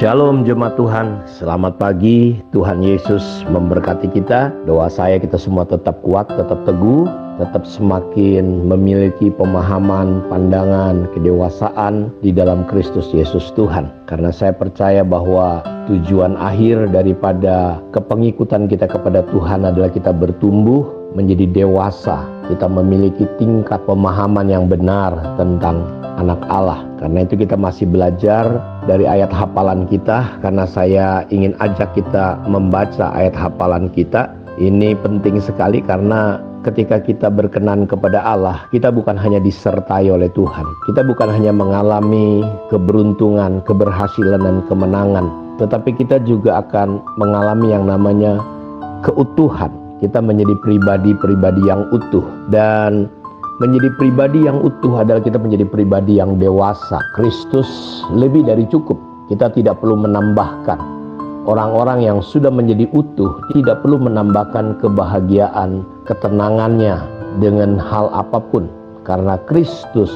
Shalom jemaat Tuhan, selamat pagi. Tuhan Yesus memberkati kita. Doa saya kita semua tetap kuat, tetap teguh, tetap semakin memiliki pemahaman, pandangan, kedewasaan di dalam Kristus Yesus Tuhan. Karena saya percaya bahwa tujuan akhir daripada kepengikutan kita kepada Tuhan adalah kita bertumbuh menjadi dewasa. Kita memiliki tingkat pemahaman yang benar tentang anak Allah. Karena itu kita masih belajar dari ayat hafalan kita. Karena saya ingin ajak kita membaca ayat hafalan kita. Ini penting sekali karena ketika kita berkenan kepada Allah, kita bukan hanya disertai oleh Tuhan. Kita bukan hanya mengalami keberuntungan, keberhasilan dan kemenangan, tetapi kita juga akan mengalami yang namanya keutuhan. Kita menjadi pribadi-pribadi yang utuh, dan menjadi pribadi yang utuh adalah kita menjadi pribadi yang dewasa. Kristus lebih dari cukup. Kita tidak perlu menambahkan. Orang-orang yang sudah menjadi utuh tidak perlu menambahkan kebahagiaan, ketenangannya dengan hal apapun. Karena Kristus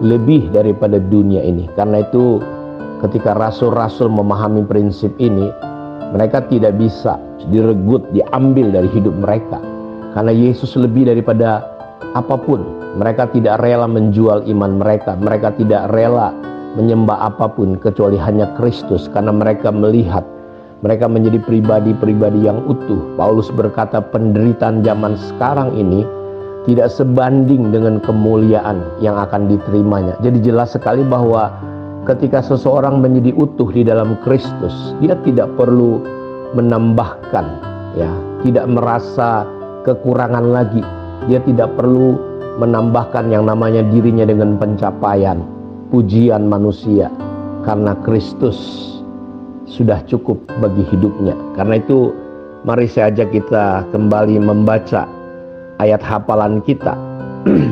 lebih daripada dunia ini. Karena itu ketika rasul-rasul memahami prinsip ini, mereka tidak bisa diregut, diambil dari hidup mereka. Karena Yesus lebih daripada apapun. Mereka tidak rela menjual iman mereka. Mereka tidak rela menyembah apapun kecuali hanya Kristus. Karena mereka melihat mereka menjadi pribadi-pribadi yang utuh. Paulus berkata penderitaan zaman sekarang ini tidak sebanding dengan kemuliaan yang akan diterimanya. Jadi jelas sekali bahwa ketika seseorang menjadi utuh di dalam Kristus, dia tidak perlu menambahkan, tidak merasa kekurangan lagi. Dia tidak perlu menambahkan yang namanya dirinya dengan pencapaian, pujian manusia, karena Kristus sudah cukup bagi hidupnya. Karena itu mari saya ajak kita kembali membaca ayat hafalan kita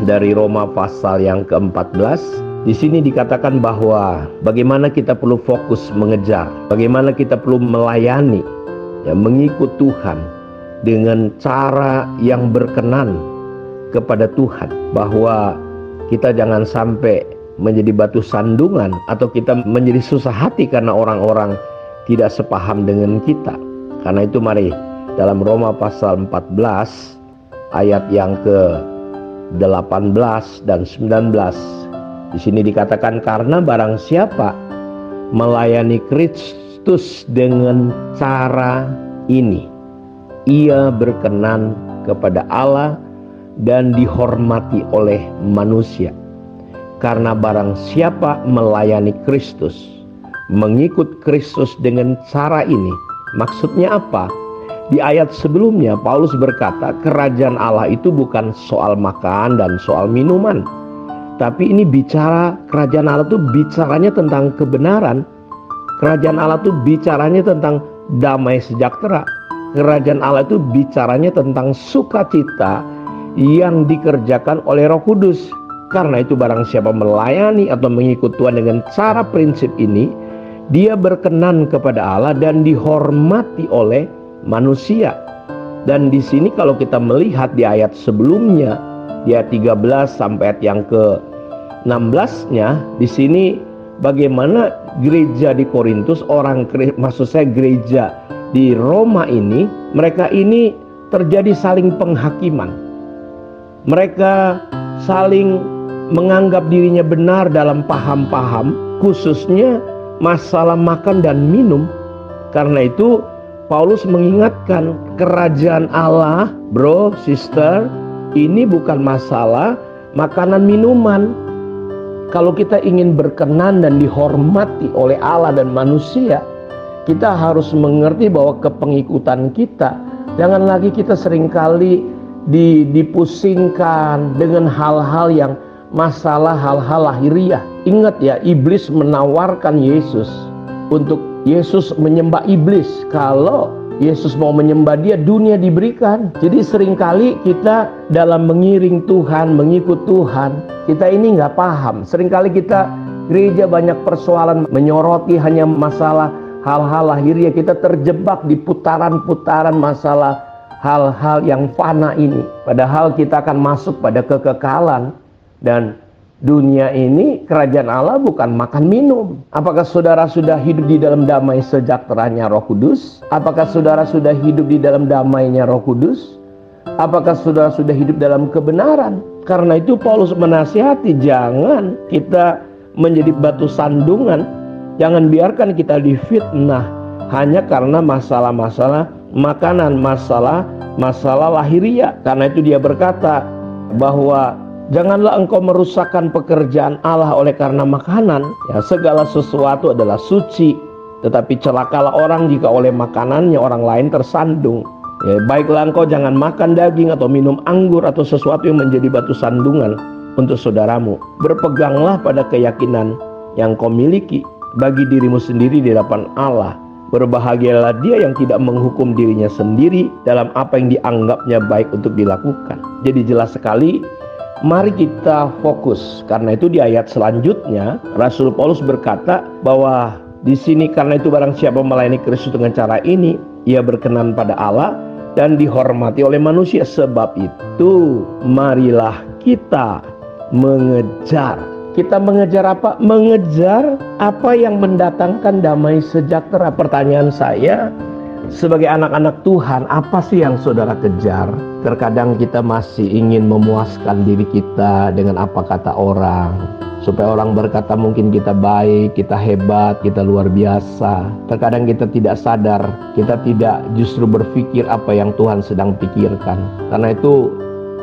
dari Roma pasal yang ke-14. Di sini dikatakan bahwa bagaimana kita perlu fokus mengejar, bagaimana kita perlu melayani, mengikut Tuhan dengan cara yang berkenan kepada Tuhan, bahwa kita jangan sampai menjadi batu sandungan atau kita menjadi susah hati karena orang-orang tidak sepaham dengan kita. Karena itu mari dalam Roma pasal 14 ayat yang ke-18 dan 19, di sini dikatakan karena barang siapa melayani Kristus dengan cara ini, ia berkenan kepada Allah dan dihormati oleh manusia. Karena barang siapa melayani Kristus, mengikut Kristus dengan cara ini, maksudnya apa? Di ayat sebelumnya Paulus berkata kerajaan Allah itu bukan soal makan dan soal minuman, tapi ini bicara kerajaan Allah itu bicaranya tentang kebenaran. Kerajaan Allah itu bicaranya tentang damai sejahtera. Kerajaan Allah itu bicaranya tentang sukacita yang dikerjakan oleh Roh Kudus. Karena itu barang siapa melayani atau mengikut Tuhan dengan cara prinsip ini, dia berkenan kepada Allah dan dihormati oleh manusia. Dan di sini kalau kita melihat di ayat sebelumnya, di ayat 13 sampai ayat yang ke-16-nya, di sini bagaimana gereja di Korintus, gereja di Roma ini, mereka ini terjadi saling penghakiman. Mereka saling menganggap dirinya benar dalam paham-paham, khususnya masalah makan dan minum. Karena itu Paulus mengingatkan kerajaan Allah, bro, sister, ini bukan masalah makanan minuman. Kalau kita ingin berkenan dan dihormati oleh Allah dan manusia, kita harus mengerti bahwa kepengikutan kita, jangan lagi kita seringkali dipusingkan dengan hal-hal yang masalah hal-hal lahiriah. Ingat ya, iblis menawarkan Yesus untuk Yesus menyembah iblis. Kalau Yesus mau menyembah dia, dunia diberikan. Jadi seringkali kita dalam mengiring Tuhan, mengikut Tuhan, kita ini nggak paham. Seringkali kita gereja banyak persoalan, menyoroti hanya masalah hal-hal lahiriah. Kita terjebak di putaran-putaran masalah hal-hal yang fana ini. Padahal kita akan masuk pada kekekalan. Dan Dunia ini, kerajaan Allah bukan makan minum. Apakah saudara sudah hidup di dalam damai sejahteranya Roh Kudus? Apakah saudara sudah hidup di dalam damainya Roh Kudus? Apakah saudara sudah hidup dalam kebenaran? Karena itu Paulus menasihati, jangan kita menjadi batu sandungan. Jangan biarkan kita difitnah hanya karena masalah-masalah makanan, masalah lahiriah. Karena itu dia berkata bahwa janganlah engkau merusakkan pekerjaan Allah oleh karena makanan. Ya, segala sesuatu adalah suci, tetapi celakalah orang jika oleh makanannya orang lain tersandung. Ya, baiklah engkau jangan makan daging atau minum anggur atau sesuatu yang menjadi batu sandungan untuk saudaramu. Berpeganglah pada keyakinan yang kau miliki bagi dirimu sendiri di hadapan Allah. Berbahagialah dia yang tidak menghukum dirinya sendiri dalam apa yang dianggapnya baik untuk dilakukan. Jadi jelas sekali, mari kita fokus. Karena itu di ayat selanjutnya Rasul Paulus berkata bahwa di sini, karena itu barang siapa melayani Kristus dengan cara ini, ia berkenan pada Allah dan dihormati oleh manusia. Sebab itu marilah kita mengejar. Kita mengejar apa? Mengejar apa yang mendatangkan damai sejahtera. Pertanyaan saya, sebagai anak-anak Tuhan, apa sih yang saudara kejar? Terkadang kita masih ingin memuaskan diri kita dengan apa kata orang, supaya orang berkata mungkin kita baik, kita hebat, kita luar biasa. Terkadang kita tidak sadar, kita tidak justru berpikir apa yang Tuhan sedang pikirkan. Karena itu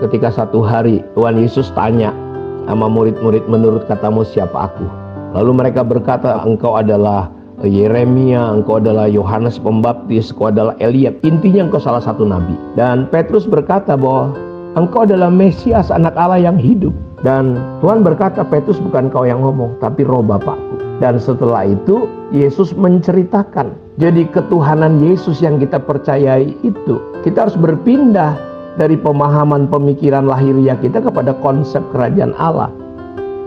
ketika satu hari Tuhan Yesus tanya sama murid-murid, menurut katamu siapa aku? Lalu mereka berkata, engkau adalah Yeremia, engkau adalah Yohanes Pembaptis, engkau adalah Elia. Intinya engkau salah satu nabi. Dan Petrus berkata bahwa engkau adalah Mesias, anak Allah yang hidup. Dan Tuhan berkata, Petrus, bukan kau yang ngomong, tapi Roh Bapakku. Dan setelah itu Yesus menceritakan. Jadi ketuhanan Yesus yang kita percayai itu, kita harus berpindah dari pemahaman pemikiran lahiriah kita kepada konsep kerajaan Allah.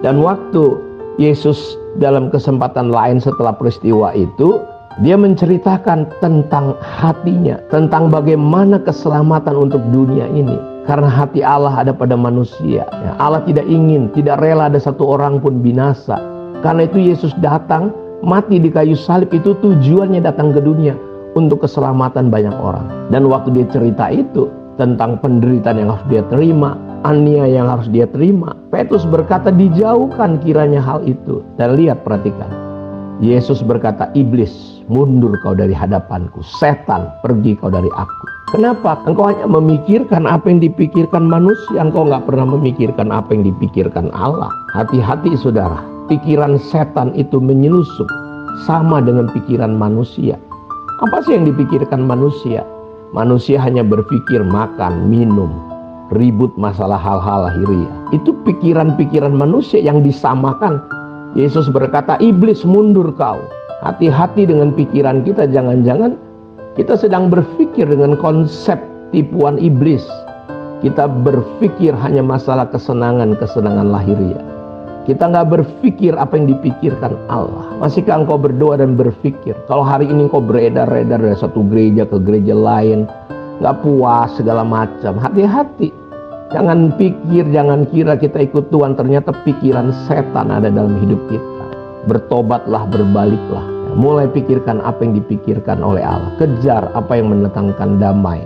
Dan waktu Yesus dalam kesempatan lain setelah peristiwa itu, dia menceritakan tentang hatinya, tentang bagaimana keselamatan untuk dunia ini. Karena hati Allah ada pada manusia. Ya, Allah tidak ingin, tidak rela ada satu orang pun binasa. Karena itu Yesus datang, mati di kayu salib, itu tujuannya datang ke dunia untuk keselamatan banyak orang. Dan waktu dia cerita itu tentang penderitaan yang harus dia terima, aniaya yang harus dia terima, Petrus berkata, dijauhkan kiranya hal itu. Dan lihat, perhatikan, Yesus berkata, iblis, mundur kau dari hadapanku, setan, pergi kau dari aku. Kenapa? Engkau hanya memikirkan apa yang dipikirkan manusia, engkau gak pernah memikirkan apa yang dipikirkan Allah. Hati-hati saudara, pikiran setan itu menyelusup sama dengan pikiran manusia. Apa sih yang dipikirkan manusia? Manusia hanya berpikir makan, minum, ribut masalah hal-hal lahiriah. Itu pikiran-pikiran manusia yang disamakan. Yesus berkata, iblis, mundur kau. Hati-hati dengan pikiran kita, jangan-jangan kita sedang berpikir dengan konsep tipuan iblis. Kita berpikir hanya masalah kesenangan lahiriah. Kita nggak berpikir apa yang dipikirkan Allah. Masihkah engkau berdoa dan berpikir? Kalau hari ini engkau beredar-edar dari satu gereja ke gereja lain, nggak puas segala macam, hati-hati. Jangan pikir, jangan kira kita ikut Tuhan, ternyata pikiran setan ada dalam hidup kita. Bertobatlah, berbaliklah. Mulai pikirkan apa yang dipikirkan oleh Allah. Kejar apa yang mendatangkan damai.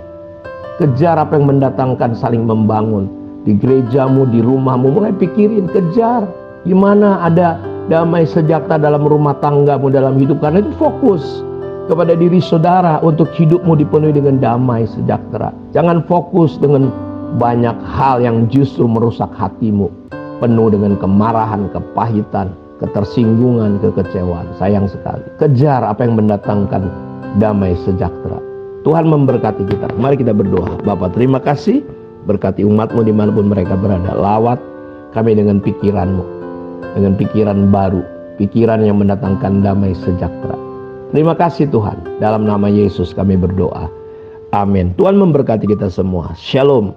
Kejar apa yang mendatangkan saling membangun. Di gerejamu, di rumahmu, mulai pikirin, kejar. Gimana ada damai sejahtera dalam rumah tanggamu, dalam hidup. Karena itu fokus kepada diri saudara untuk hidupmu dipenuhi dengan damai sejahtera. Jangan fokus dengan banyak hal yang justru merusak hatimu, penuh dengan kemarahan, kepahitan, ketersinggungan, kekecewaan. Sayang sekali. Kejar apa yang mendatangkan damai sejahtera. Tuhan memberkati kita. Mari kita berdoa. Bapa, terima kasih, berkati umatmu dimanapun mereka berada. Lawat kami dengan pikiranmu, dengan pikiran baru, pikiran yang mendatangkan damai sejahtera. Terima kasih Tuhan. Dalam nama Yesus kami berdoa. Amin. Tuhan memberkati kita semua. Shalom.